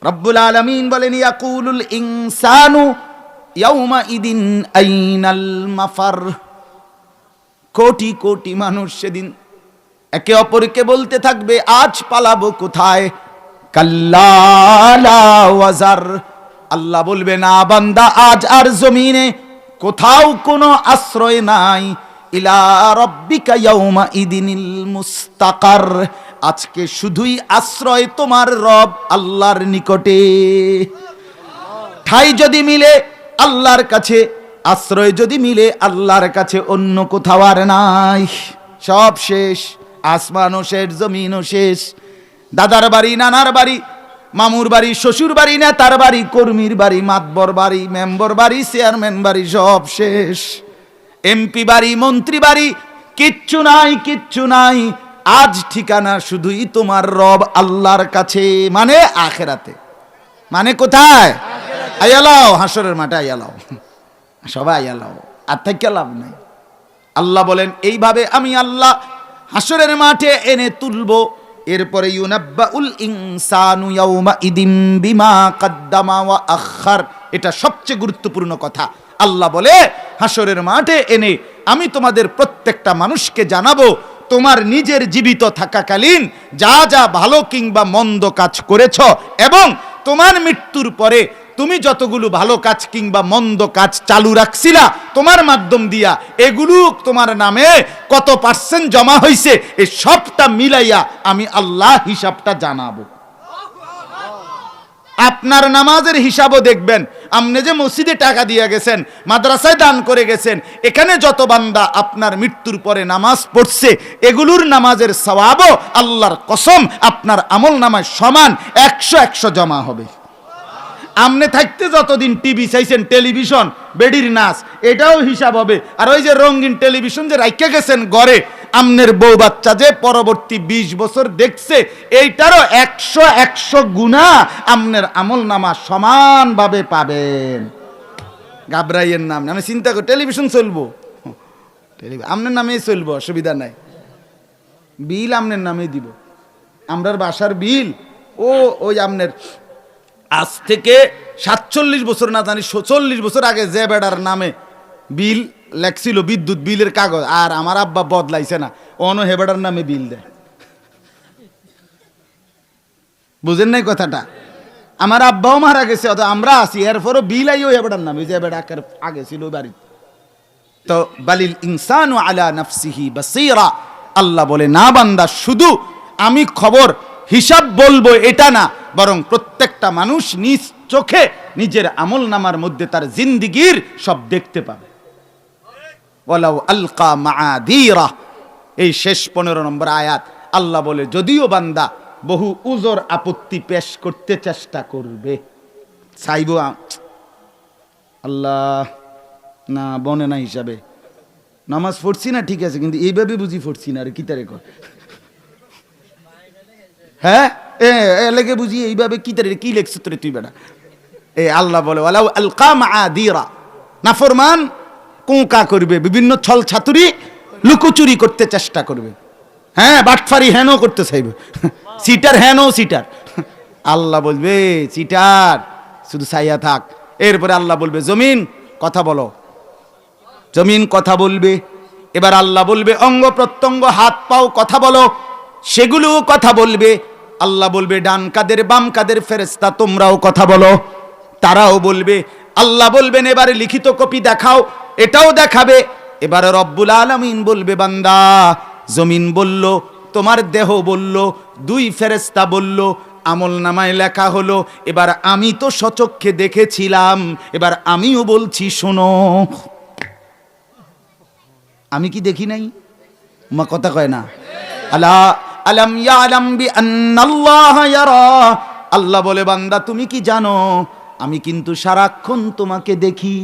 রব্বুল আলামিন বলেন ইয়াকুলুল ইনসানু ইয়াউমা ইদিন আইনাল মাফার। কোটি কোটি মানুষ সেদিন একে অপরকে বলতে থাকবে আজ পালাবো কোথায়। কাল্লা লা ওয়াজার, আল্লাহ বলবে না বান্দা আজ আর জমিনে কোথাও কোনো আশ্রয় নাই। ইলা রাব্বিকা ইয়াউমা ইদিনিল মুস্তাকার, আজকে শুধুই আশ্রয় তোমার রব আল্লাহর নিকটে। ঠাই যদি মিলে আল্লাহর কাছে, আশ্রয় যদি মিলে আল্লাহর কাছে, অন্য কোথাও আর নাই। সব শেষ, আসমানও শেষ, জমিনও শেষ। দাদার বাড়ি, নানার বাড়ি, মামুর বাড়ি, শ্বশুর বাড়ি, নেতার বাড়ি, কর্মীর বাড়ি, মাতবর বাড়ি, মেম্বার বাড়ি, চেয়ারম্যান বাড়ি, সব শেষ। এমপি বাড়ি, মন্ত্রী বাড়ি, কিচ্ছু নাই, কিচ্ছু নাই। আজ ঠিকানা শুধুই তোমার রব আল্লাহর কাছে, মানে আখেরাতে। মানে কোথায়? আয়ালাও, হাসরের মাঠে আয়ালাও, সবাই আয়ালাও, আর থেকে লাভ নাই। আল্লাহ বলেন এইভাবে আমি আল্লাহ হাসরের মাঠে এনে তুলবো। এরপরে ইউনাব্বাউল ইনসানু ইয়াউমা ইদিম বিমা কাদ্দামা ওয়া আখার। এটা সবচেয়ে গুরুত্বপূর্ণ কথা। আল্লাহ বলে হাসরের মাঠে এনে আমি তোমাদের প্রত্যেকটা মানুষকে জানাবো তোমার নিজের জীবিত থাকাকালীন যা যা ভালো কিংবা মন্দ কাজ করেছ, এবং তোমার মৃত্যুর পরে তুমি যতগুলো ভালো কাজ কিংবা মন্দ কাজ চালু রাখছিলা তোমার মাধ্যম দিয়া, এগুলো তোমার নামে কত পার্সেন্ট জমা হয়েছে, এই সবটা মিলাইয়া আমি আল্লাহ হিসাবটা জানাবো। আপনার নামাজের হিসাবও দেখবেন। আপনি যে মসজিদে টাকা দিয়ে গেছেন, মাদ্রাসায় দান করে গেছেন, এখানে যত বান্দা আপনার মৃত্যুর পরে নামাজ পড়ছে, এগুলোর নামাজের সওয়াবও আল্লাহর কসম আপনার আমল নামায় সমান 100 জমা হবে। আমনে থাকতে যতদিন টিভি চাইছেন, টেলিভিশন, বেডির নাচ, এটাও হিসাব হবে। আর ওই যে রঙিন টেলিভিশন যে রাইখা গেছেন ঘরে, আমনের বউ বাচ্চা যে পরবর্তী 20 বছর দেখছে, এইটারও 100 গুণা আমনের আমল নামা সমানভাবে পাবেন। ঘাবড়াইয়ের নাম আমি চিন্তা করি, টেলিভিশন চলবো, আমনের নামেই চলবো, অসুবিধা নাই। বিল আমনের নামেই দিব। আমরার বাসার বিল ওই আমনের আজ থেকে 47 বছর না জানি 40 বছর আগে যে বেড়ার নামে বিল লেখছিল, বিদ্যুৎ বিলের কাগজ, আর আমার আব্বা বদলাইছে না, অন্য হে বেড়ার নামে বিল দেয়। বুঝেন নাই কথাটা? আমার আব্বাও মারা গেছে, অত আমরা আছি, এরপরও বিল আইও হে বেড়ার নামে, যে বেড়া আগে ছিল বাড়ি। তো বালিল ইনসানু আলা নাফসিহি বাসীরা, আল্লাহ বলে না বান্দা শুধু আমি খবর হিসাব বলবো এটা না, বরং প্রত্যেকটা মানুষ নিজ চোখে নিজের আমল নামার মধ্যে তার জিন্দিগির সব দেখতে পাবে। ওয়ালাউ আলকা মাআদিরা, এই শেষ 15 নম্বর আয়াত। আল্লাহ বলে যদিও বান্দা বহু উজর আপত্তি পেশ করতে চেষ্টা করবে, চাইব আল্লাহ না বনে না হিসাবে নামাজ পড়ছি না, ঠিক আছে, কিন্তু এইভাবে বুঝি পড়ছি না, আর কি তারে কর, হ্যাঁ এলাকে বুঝি এইভাবে কি তারে কি লেখছ তোরে তুই বেটা। আল্লাহ বলে ওয়ালাউ আলকা মাআদিরা, নাফরমান কোঁকা করবে, বিভিন্ন ছল ছাতুরি লুকোচুরি করতে চেষ্টা করবে, হ্যাঁ বাটফারি হেনও করতে চাইবে, সিটার হেনও সিটার। আল্লাহ বলবে সিটার শুধু চাইয়া থাক। এরপরে আল্লাহ বলবে জমিন কথা বলো, জমিন কথা বলবে। এবার আল্লাহ বলবে অঙ্গ প্রত্যঙ্গ হাত পাও কথা বলো, সেগুলোও কথা বলবে। আল্লাহ বলবে ডান কাদের বাম কাদের ফেরেশতা তোমরাও কথা বলো, তারাও বলবে। আল্লাহ বলবেন এবারে লিখিত কপি দেখাও, এটাও দেখাবে। এবারে রব্বুল আলামিন বলবে বান্দা জমিন বলল, তোমার দেহ বলল, 2 ফেরেশতা বলল, আমল নামায় লেখা হলো। এবার আমি তো সচক্ষে দেখেছিলাম, এবার আমিও বলছি শোনো। আমি কি দেখি নাই? মা কথা কয় না? আলা আলাম ইয়ালাম বিআন্নাল্লাহা ইয়ারা, আল্লাহ বলে বান্দা তুমি কি জানো আমি কিন্তু সারাক্ষণ তোমাকে দেখি।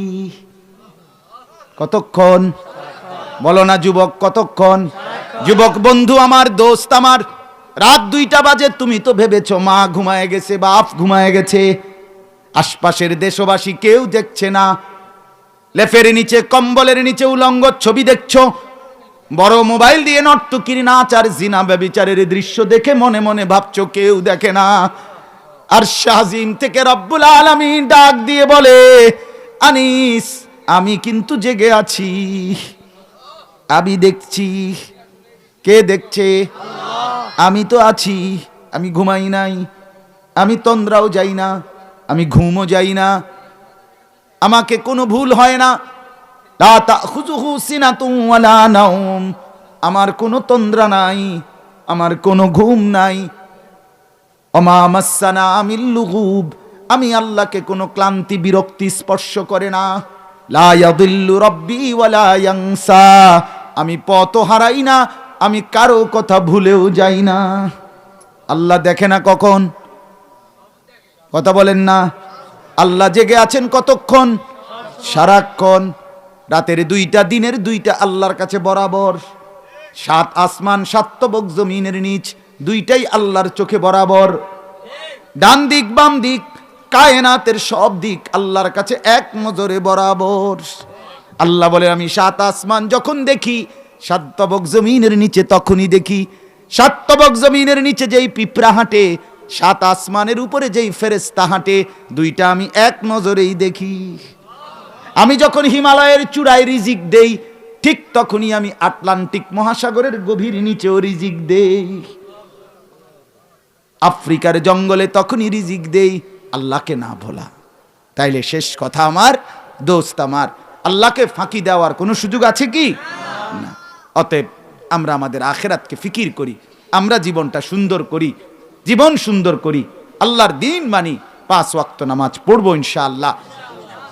কতক্ষণ? বলো না যুবক, কতক্ষণ? যুবক বন্ধু আমার, দোস্ত আমার, রাত 2টা বাজে, তুমি তো ভেবেছো মা ঘুমায় গেছে, বাপ ঘুমায় গেছে, আশপাশের দেশবাসী কেউ দেখছে না, লেফের নিচে কম্বলের নিচে উলঙ্গ ছবি দেখছো, বড় মোবাইল দিয়ে নর্তকীর নাচ আর জিনা ব্যভিচারের দৃশ্য দেখে মনে মনে ভাবছো কেউ দেখে না। আরশ আজিম থেকে রব্বুল আলামিন ডাক দিয়ে বলে, আনিস আমি কিন্তু জেগে আছি, আমি দেখছি। কে দেখছে? আমি তো আছি, আমি ঘুমাই নাই, আমি তন্দ্রাও যাই না, আমি ঘুমও যাই না, আমাকে কোনো ভুল হয় না। লা তাখুযুহু সিনাতুন ওয়ালা নাওম, আমার কোনো তন্দ্রা নাই, আমার কোনো ঘুম নাই। ওমা মাসসানা মিন লুগুব, আমি আল্লাহকে কোনো ক্লান্তি বিরক্তি স্পর্শ করে না। লা ইয়াদিল্লু রাব্বি ওয়ালা ইয়ানসা, আমি পথ হারাই না, আমি কারো কথা ভুলেও যাই না। আল্লাহ দেখে না কখন? কথা বলেন না। আল্লাহ জেগে আছেন কতক্ষণ? সারাক্ষণ। রাতের 2টা দিনের 2টা আল্লাহর কাছে বরাবর। 7 আসমান 7 তবক জমিনের নিচ 2টাই আল্লাহর চোখে বরাবর। ডান দিক বাম দিক কায়নাতের সব দিক আল্লাহর কাছে এক নজরে বরাবর। আল্লাহ বলে, আমি 7 আসমান যখন দেখি 7 তবক জমিনের নিচে তখনই দেখি। 7 তবক জমিনের নিচে যেই পিঁপড়া হাঁটে, 7 আসমানের উপরে যেই ফেরেশতা হাঁটে, 2টা আমি এক নজরেই দেখি। আমি যখন হিমালয়ের চূড়ায় রিজিক দেই, ঠিক তখনই আমি আটলান্টিক মহাসাগরের গভীর নিচেও রিজিক দেই। আফ্রিকার জঙ্গলে তখনই রিজিক দেই, আল্লাহকে না ভোলা। তাইলে শেষ কথা আমার দোস্ত, আমার আল্লাহকে ফাঁকি দেওয়ার কোনো সুযোগ আছে কি? না। অতএব আমরা আমাদের আখিরাতকে ফিকির করি, আমরা জীবনটা সুন্দর করি, জীবন সুন্দর করি, আল্লাহর দিন মানি, 5 ওয়াক্ত নামাজ পড়বো ইনশাআল্লাহ।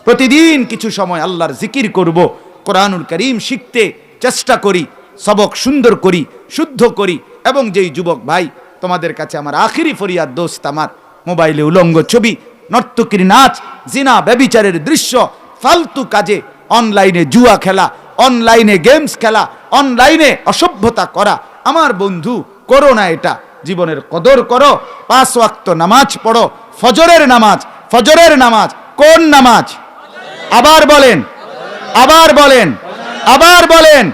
প্রতিদিন কিছু সময় আল্লাহর জিকির করব, কোরআনুল কারীম শিখতে চেষ্টা করি, সবক সুন্দর করি, শুদ্ধ করি। এবং যেই যুবক ভাই, তোমাদের কাছে আমার আখিরি ফরিয়াদ দোস্ত, আমার মোবাইলে উলঙ্গ ছবি, নর্তকীর নাচ, জিনা ব্যভিচারের দৃশ্য, ফালতু কাজে, অনলাইনে জুয়া খেলা, অনলাইনে গেমস খেলা, অনলাইনে অসভ্যতা করা, আমার বন্ধু করো না এটা। জীবনের কদর করো, 5 ওয়াক্ত নামাজ পড়ো, ফজরের নামাজ। ফজরের নামাজ কোন নামাজ? আবার বলেন, আবার বলেন, আবার বলেন।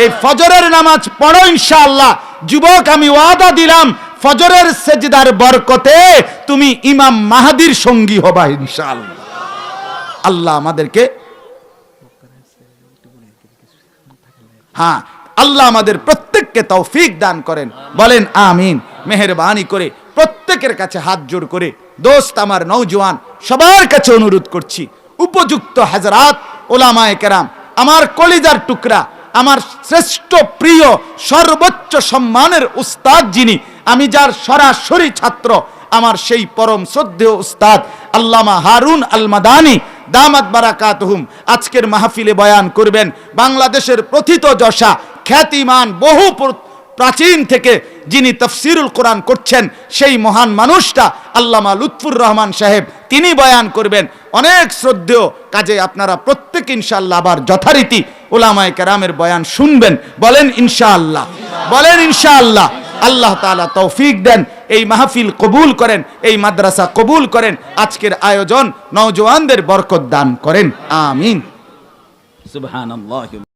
এই ফজরের নামাজ পড়ো ইনশাআল্লাহ। যুবক, আমি ওয়াদা দিলাম, ফজরের সেজদার বরকতে তুমি ইমাম মাহদির সঙ্গী হবা ইনশাআল্লাহ। আল্লাহ আমাদেরকে, হ্যাঁ, আল্লাহ আমাদের প্রত্যেককে তৌফিক দান করেন, বলেন আমিন। মেহেরবানি করে প্রত্যেকের কাছে হাত জোড় করে দোস্ত, আমার নওজোয়ান সবার কাছে অনুরোধ করছি, উপযুক্ত হাজরাত, ওলামায়ে কেরাম, আমার কলিজার টুকরা, আমার শ্রেষ্ঠ প্রিয় সর্বোচ্চ সম্মানের উস্তাদ যিনি, আমি যার সরাসরি ছাত্র, আমার সেই পরম শ্রদ্ধেয় উস্তাদ আল্লামা হারুন আল মাদানী দামাত বারাকাতুহুম আজকের মাহফিলে বয়ান করবেন। বাংলাদেশের প্রথিত যশা, খ্যাতিমান, বহু প্রাচীন থেকে যিনি তাফসিরুল কোরআন করছেন, সেই মহান মানুষটা আল্লামা লুৎফুর রহমান সাহেব, তিনি বয়ান করবেন। অনেক শ্রদ্ধেয়, কাজে আপনারা প্রত্যেক ইনশাআল্লাহ আবার যথারীতি উলামায়ে কেরামের বয়ান শুনবেন, বলেন ইনশাআল্লাহ, বলেন ইনশাআল্লাহ। আল্লাহ তাআলা তৌফিক দেন, এই মাহফিল কবুল করেন, এই মাদ্রাসা কবুল করেন, আজকের আয়োজন নওজোয়ানদের বরকত দান করেন, আমিন। সুবহানাল্লাহ।